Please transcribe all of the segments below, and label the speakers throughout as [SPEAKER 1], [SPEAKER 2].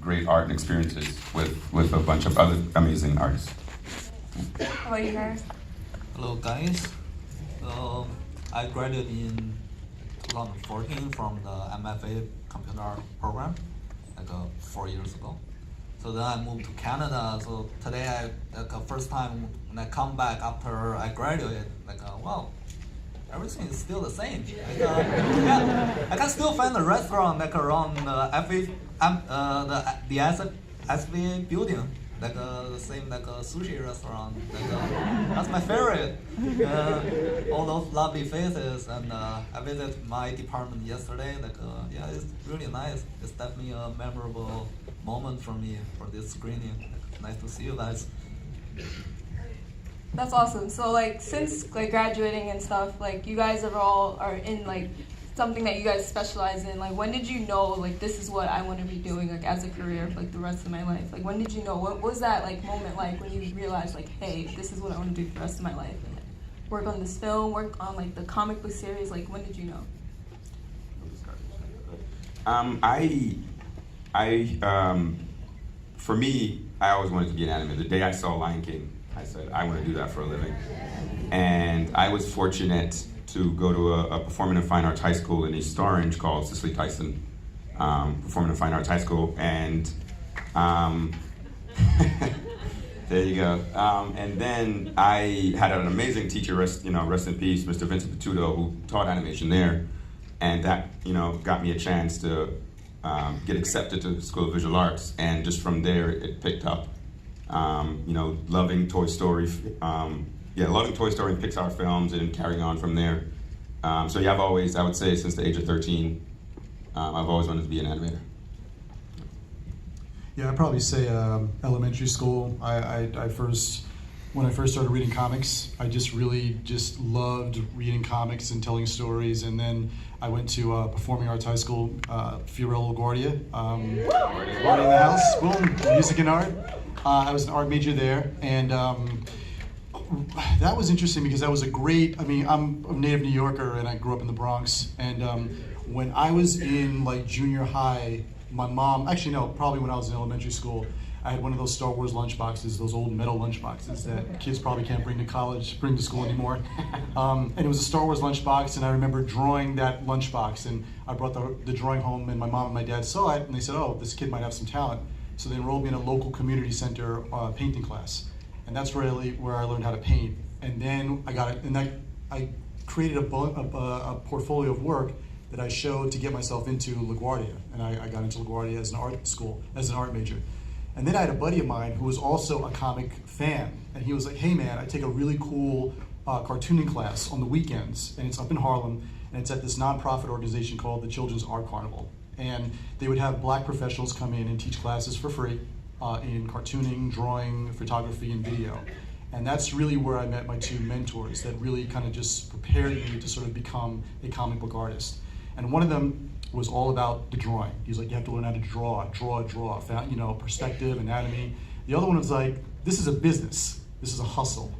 [SPEAKER 1] great art and experiences with a bunch of other amazing artists.
[SPEAKER 2] How about you guys?
[SPEAKER 3] Hello guys. I graduated in 2014 from the MFA computer art program, like 4 years ago. So then I moved to Canada. So today first time when I come back after I graduated, wow, everything is still the same. Yeah, I can still find a restaurant around the SVA building, the same sushi restaurant. That's my favorite. All those lovely faces, and I visited my department yesterday. Yeah, it's really nice. It's definitely a memorable moment for me for this screening. Nice to see you guys.
[SPEAKER 2] That's awesome. So since graduating and stuff, you guys are in something that you guys specialize in. When did you know this is what I want to be doing as a career for the rest of my life? When did you know? What was that moment when you realized hey, this is what I want to do for the rest of my life? And work on this film, work on the comic book series. When did you know?
[SPEAKER 1] For me, I always wanted to be an animator. The day I saw Lion King, I said, I want to do that for a living. And I was fortunate to go to a performing and fine arts high school in East Orange called Cicely Tyson Performing and Fine Arts High School. And there you go. And then I had an amazing teacher, rest in peace, Mr. Vincent Patuto, who taught animation there. And that, got me a chance to get accepted to the School of Visual Arts. And just from there, it picked up. Loving Toy Story, loving Toy Story and Pixar films, and carrying on from there. So yeah, I would say since the age of 13, I've always wanted to be an animator.
[SPEAKER 4] Yeah, I'd probably say elementary school. When I first started reading comics, I just loved reading comics and telling stories. And then I went to Performing Arts High School, Fiorello LaGuardia, LaGuardia in the house, boom, music and art. I was an art major there, and that was interesting because that was I'm a native New Yorker, and I grew up in the Bronx. And when I was in junior high, my mom, probably when I was in elementary school, I had one of those Star Wars lunchboxes, those old metal lunchboxes that kids probably can't bring to school anymore. And it was a Star Wars lunchbox, and I remember drawing that lunchbox, and I brought the drawing home, and my mom and my dad saw it, and they said, oh, this kid might have some talent. So they enrolled me in a local community center painting class. And that's really where I learned how to paint. And then I created a portfolio of work that I showed to get myself into LaGuardia. And I got into LaGuardia as an art major. And then I had a buddy of mine who was also a comic fan. And he was like, hey man, I take a really cool cartooning class on the weekends. And it's up in Harlem. And it's at this nonprofit organization called the Children's Art Carnival. And they would have black professionals come in and teach classes for free in cartooning, drawing, photography, and video. And that's really where I met my two mentors that really kind of just prepared me to sort of become a comic book artist. And one of them was all about the drawing. He's like, you have to learn how to draw, perspective, anatomy. The other one was like, this is a business, this is a hustle.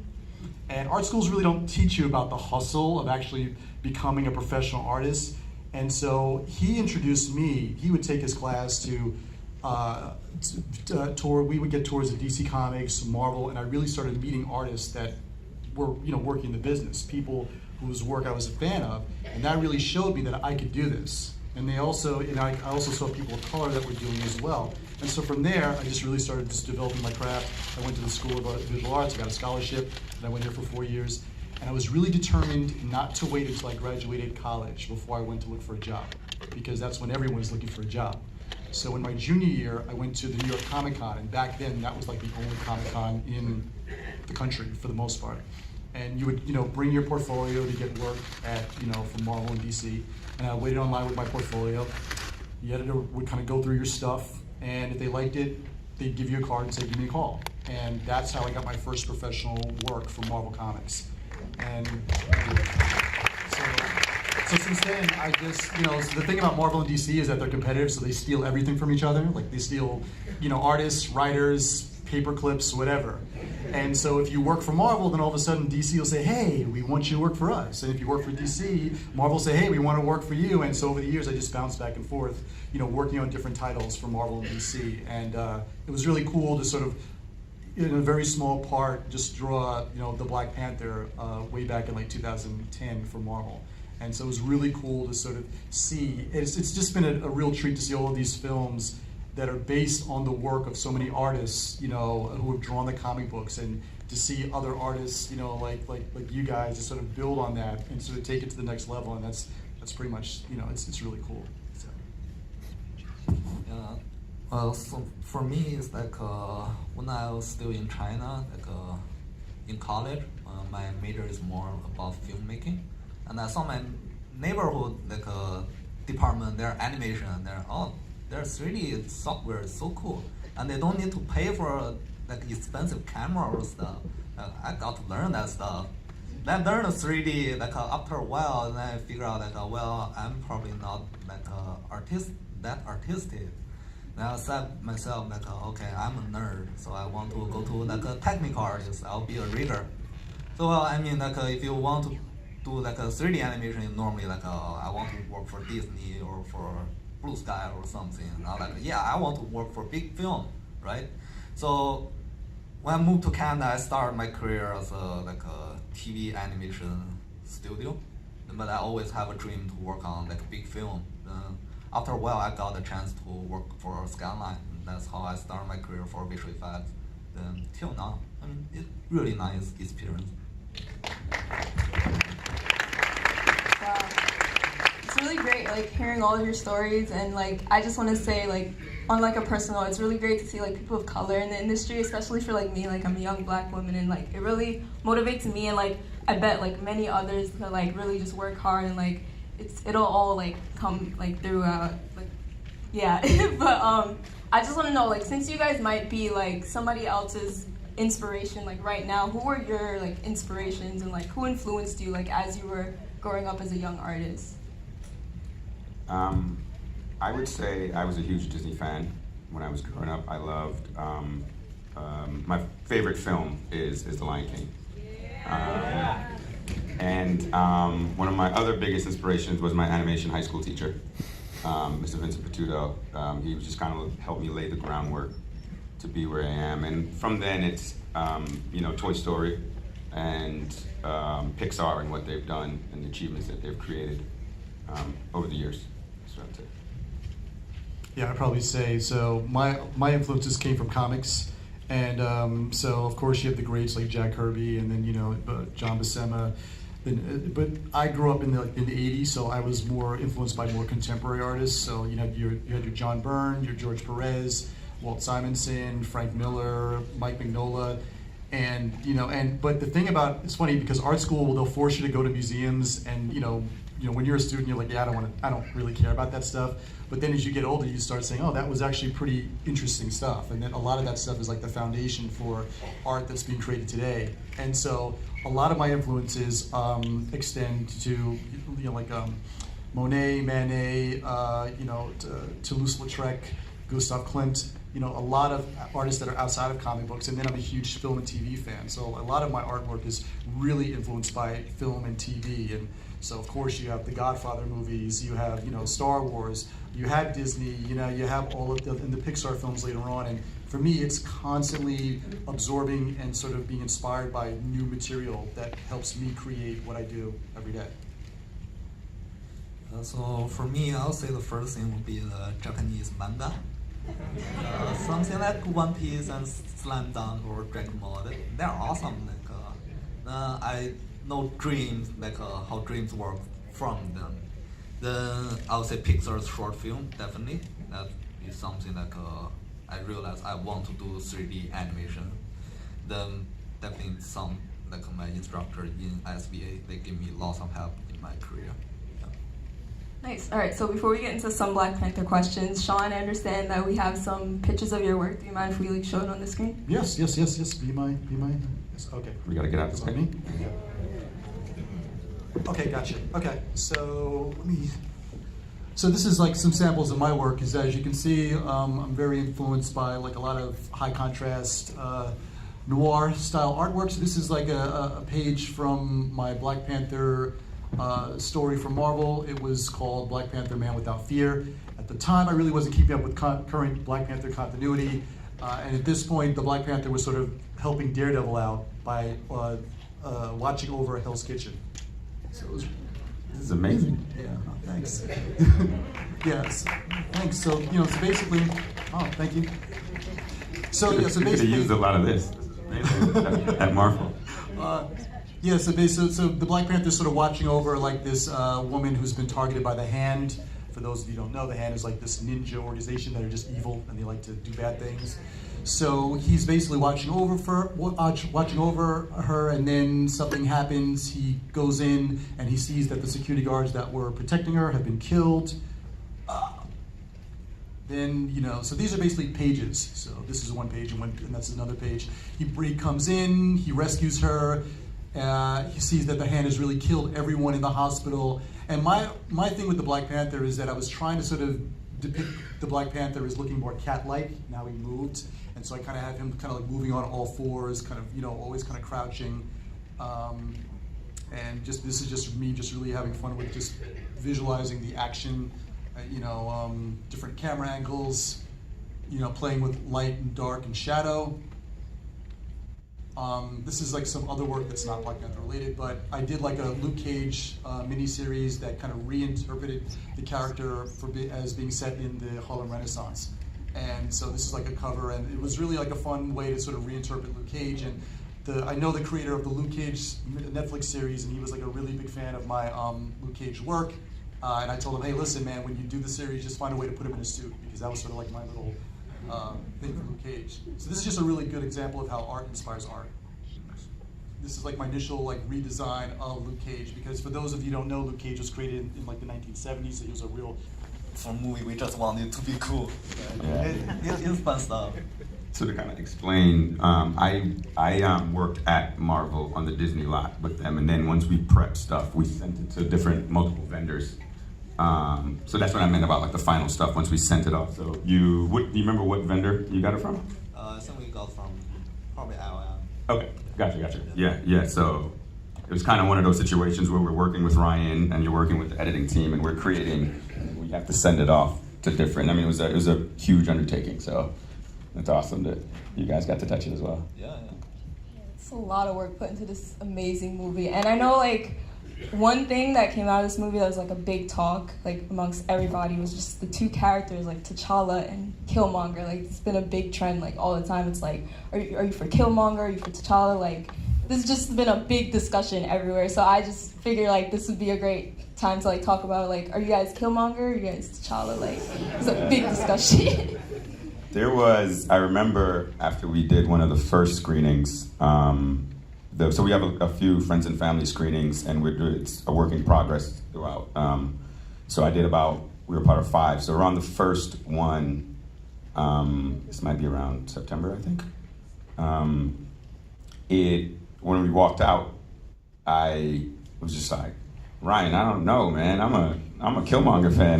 [SPEAKER 4] And art schools really don't teach you about the hustle of actually becoming a professional artist. And so he introduced me. He would take his class to tour. We would get tours of DC Comics, Marvel, and I really started meeting artists that were, working the business, people whose work I was a fan of, and that really showed me that I could do this. And I also saw people of color that were doing it as well. And so from there, I just really started developing my craft. I went to the School of Visual Arts. I got a scholarship, and I went there for 4 years. And I was really determined not to wait until I graduated college before I went to look for a job, because that's when everyone is looking for a job. So in my junior year, I went to the New York Comic Con, and back then that was the only Comic Con in the country for the most part. And you would, bring your portfolio to get work at, from Marvel and DC. And I waited online with my portfolio. The editor would kind of go through your stuff, and if they liked it, they'd give you a card and say, give me a call. And that's how I got my first professional work for Marvel Comics. And so since then, I just, so the thing about Marvel and DC is that they're competitive, so they steal everything from each other. They steal, artists, writers, paper clips, whatever. And so if you work for Marvel, then all of a sudden DC will say, hey, we want you to work for us. And if you work for DC, Marvel will say, hey, we want to work for you. And so over the years, I just bounced back and forth, working on different titles for Marvel and DC. And it was really cool to sort of, in a very small part, just draw, the Black Panther way back in like 2010 for Marvel. And so it was really cool to sort of see. It's just been a real treat to see all of these films that are based on the work of so many artists, who have drawn the comic books, and to see other artists, like you guys, just sort of build on that and sort of take it to the next level. And that's pretty much, it's really cool. So.
[SPEAKER 3] Yeah. So for me, it's like when I was still in China, in college, my major is more about filmmaking, and I saw my neighborhood department, their animation, their 3D software is so cool, and they don't need to pay for expensive camera or stuff. I got to learn that stuff. Then learn 3D after a while, and I figure out well, I'm probably not that artistic. Now I said myself okay, I'm a nerd, so I want to go to a technical artist. I'll be a rigger. So well, I mean if you want to do a 3D animation, normally I want to work for Disney or for Blue Sky or something. Now yeah, I want to work for big film, right? So when I moved to Canada, I started my career as a TV animation studio, but I always have a dream to work on big film. After a while, I got a chance to work for Skyline. And that's how I started my career for visual effects. Then till now, I mean, it's really nice experience.
[SPEAKER 2] Wow. It's really great, hearing all of your stories, and I just want to say, on a personal, it's really great to see people of color in the industry, especially for me, I'm a young Black woman, and it really motivates me, and I bet many others to really just work hard, and it'll all come throughout, yeah. But I just want to know, since you guys might be somebody else's inspiration right now, who were your inspirations, and who influenced you as you were growing up as a young artist?
[SPEAKER 1] I would say I was a huge Disney fan when I was growing up. I loved, my favorite film is The Lion King. And one of my other biggest inspirations was my animation high school teacher, Mr. Vincent Patudo. He was just kind of helped me lay the groundwork to be where I am. And from then it's, Toy Story and Pixar and what they've done and the achievements that they've created over the years. So that's it.
[SPEAKER 4] Yeah, I'd probably say, so my influences came from comics. And so, of course, you have the greats like Jack Kirby, and then John Buscema. But I grew up in the 80s, so I was more influenced by more contemporary artists. So you had your John Byrne, your George Perez, Walt Simonson, Frank Miller, Mike Mignola, but the thing about, it's funny because art school, they'll force you to go to museums, and when you're a student, you're like, yeah, I don't really care about that stuff. But then as you get older, you start saying, oh, that was actually pretty interesting stuff. And then a lot of that stuff is the foundation for art that's being created today. And so a lot of my influences extend to, Monet, Manet, Toulouse-Lautrec, Gustav Klimt, a lot of artists that are outside of comic books. And then I'm a huge film and TV fan. So a lot of my artwork is really influenced by film and TV. And so, of course, you have the Godfather movies, you have, Star Wars, you have Disney, you have all of the Pixar films later on. And for me, it's constantly absorbing and sort of being inspired by new material that helps me create what I do every day.
[SPEAKER 3] So for me, I'll say the first thing would be the Japanese manga. Something like One Piece and Slam Dunk or Dragon Ball, they're awesome. I know dreams, how dreams work from them. Then I would say Pixar's short film, definitely. That is something I realized I want to do 3D animation. Then definitely my instructor in SVA, they give me lots of help in my career.
[SPEAKER 2] Nice. All right, so before we get into some Black Panther questions, Sean, I understand that we have some pictures of your work. Do you mind if we show it on the screen?
[SPEAKER 4] Yes. Be my. Yes. Okay.
[SPEAKER 1] We gotta get out this way.
[SPEAKER 4] Me? Okay, gotcha. Okay, so So this is like some samples of my work. Is as you can see, I'm very influenced by like a lot of high contrast noir style artwork. So this is like a page from my Black Panther story from Marvel. It was called Black Panther: Man Without Fear. At the time, I really wasn't keeping up with current Black Panther continuity, and at this point, the Black Panther was sort of helping Daredevil out by watching over Hell's Kitchen. So it was.
[SPEAKER 1] This is amazing.
[SPEAKER 4] Yeah, thanks. Yes, thanks. So so basically, thank you. So yeah, so
[SPEAKER 1] You could have
[SPEAKER 4] basically,
[SPEAKER 1] used a lot of this. Amazing. At Marvel.
[SPEAKER 4] yeah, so basically, so the Black Panther is sort of watching over like this woman who's been targeted by the Hand. For those of you who don't know, the Hand is like this ninja organization that are just evil and they like to do bad things. So he's basically watching over her, and then something happens. He goes in and he sees that the security guards that were protecting her have been killed. Then so these are basically pages. So this is one page, and that's another page. He comes in, he rescues her. He sees that the Hand has really killed everyone in the hospital. And my thing with the Black Panther is that I was trying to sort of depict the Black Panther as looking more cat-like. Now he moved, and so I kind of have him kind of like moving on all fours, kind of always kind of crouching. And this is just me just really having fun with just visualizing the action, different camera angles, playing with light and dark and shadow. This is like some other work that's not Black Panther related, but I did like a Luke Cage miniseries that kind of reinterpreted the character as being set in the Harlem Renaissance. And so this is like a cover, and it was really like a fun way to sort of reinterpret Luke Cage. And I know the creator of the Luke Cage Netflix series, and he was like a really big fan of my Luke Cage work. And I told him, hey, listen, man, when you do the series, just find a way to put him in a suit, because that was sort of like my little thing for Luke Cage. So this is just a really good example of how art inspires art. This is like my initial like redesign of Luke Cage, because for those of you who don't know, Luke Cage was created in like the 1970s, so he was a real.
[SPEAKER 3] For a movie, we just want it to be cool.
[SPEAKER 1] Yeah.
[SPEAKER 3] It's fun stuff.
[SPEAKER 1] So to kind of explain, I worked at Marvel on the Disney lot with them, and then once we prepped stuff, we sent it to multiple vendors. So that's what I meant about like the final stuff once we sent it off. So do you remember what vendor you got it from?
[SPEAKER 3] I think we got from probably IOM.
[SPEAKER 1] Okay, gotcha. Yeah. So it was kind of one of those situations where we're working with Ryan and you're working with the editing team, and we're creating. We have to send it off to different. I mean, it was a huge undertaking. So it's awesome that you guys got to touch it as well.
[SPEAKER 3] Yeah.
[SPEAKER 2] It's a lot of work put into this amazing movie, and I know like one thing that came out of this movie that was like a big talk like amongst everybody was just the two characters, like T'Challa and Killmonger. Like it's been a big trend like all the time. It's like, are you for Killmonger? Are you for T'Challa? Like this has just been a big discussion everywhere. So I just figured like this would be a great time to like talk about like, are you guys Killmonger? Are you guys T'Challa? Like it's a big discussion.
[SPEAKER 1] I remember after we did one of the first screenings, so we have a few friends and family screenings, and it's a work in progress throughout. So I did we were part of 5. So around the first one, this might be around September, I think. When we walked out, I was just like, Ryan, I don't know, man. I'm a Killmonger fan.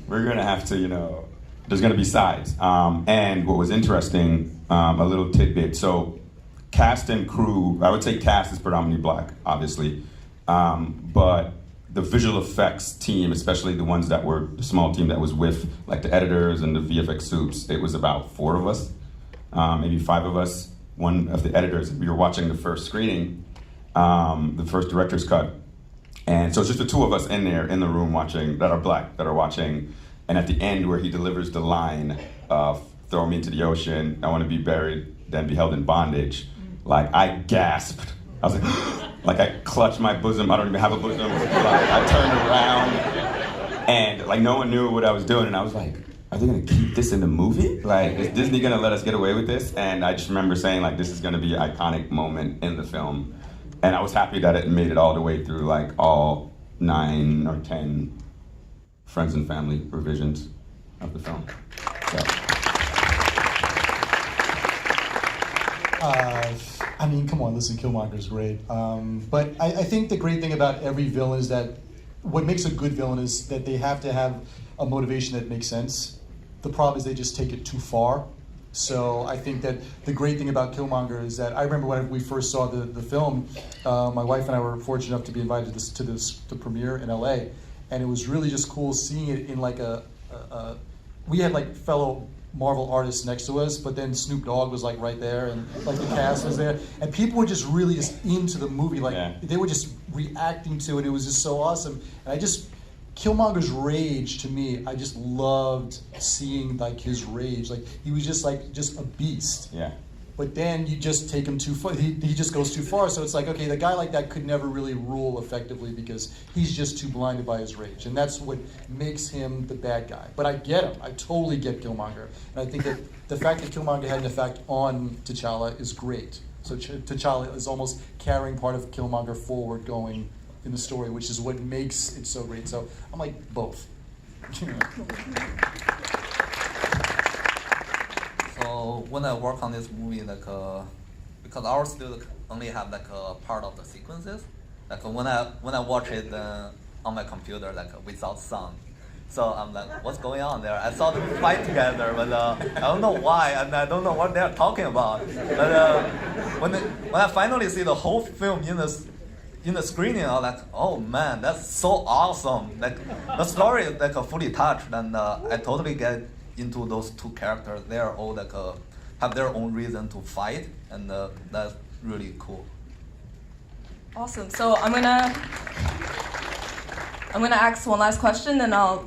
[SPEAKER 1] We're gonna have to, there's gonna be sides. And what was interesting, a little tidbit. So cast and crew, I would say cast is predominantly Black, obviously. But the visual effects team, especially the ones that were the small team that was with like the editors and the VFX soups, it was about 4 of us, maybe 5 of us. One of the editors, we were watching the first screening, the first director's cut. And so it's just the 2 of us in there in the room watching, that are Black, that are watching. And at the end where he delivers the line of throw me into the ocean, I want to be buried, then be held in bondage. Like I gasped. I was like I clutched my bosom. I don't even have a bosom. Like I turned around and like no one knew what I was doing. And I was like, are they gonna keep this in the movie? Like, is Disney gonna let us get away with this? And I just remember saying like, this is gonna be an iconic moment in the film. And I was happy that it made it all the way through like all 9 or 10 friends and family revisions of the film. So.
[SPEAKER 4] I mean, come on, listen, Killmonger's great. But I think the great thing about every villain is that what makes a good villain is that they have to have a motivation that makes sense. The problem is they just take it too far. So I think that the great thing about Killmonger is that I remember when we first saw the film, my wife and I were fortunate enough to be invited to the premiere in LA, and it was really just cool seeing it in like we had like fellow Marvel artists next to us, but then Snoop Dogg was like right there, and like the cast was there, and people were just really just into the movie, like they were just reacting to it. It was just so awesome, and Killmonger's rage to me, I just loved seeing like his rage. Like he was just a beast.
[SPEAKER 1] Yeah.
[SPEAKER 4] But then you just take him too far. He just goes too far. So it's like, okay, the guy like that could never really rule effectively because he's just too blinded by his rage, and that's what makes him the bad guy. But I get him. I totally get Killmonger, and I think that the fact that Killmonger had an effect on T'Challa is great. So T'Challa is almost carrying part of Killmonger forward going in the story, which is what makes it so great. So I'm like both.
[SPEAKER 3] So when I work on this movie, because our studio only have a part of the sequences, when I watch it on my computer without sound, so I'm like, what's going on there? I saw them fight together, but I don't know why, and I don't know what they're talking about. But when I finally see the whole film in the screening, I'm like, oh man, that's so awesome! The story is fully touched, and I totally get into those two characters. They are all have their own reason to fight, and that's really cool.
[SPEAKER 2] Awesome. So I'm gonna ask one last question, then I'll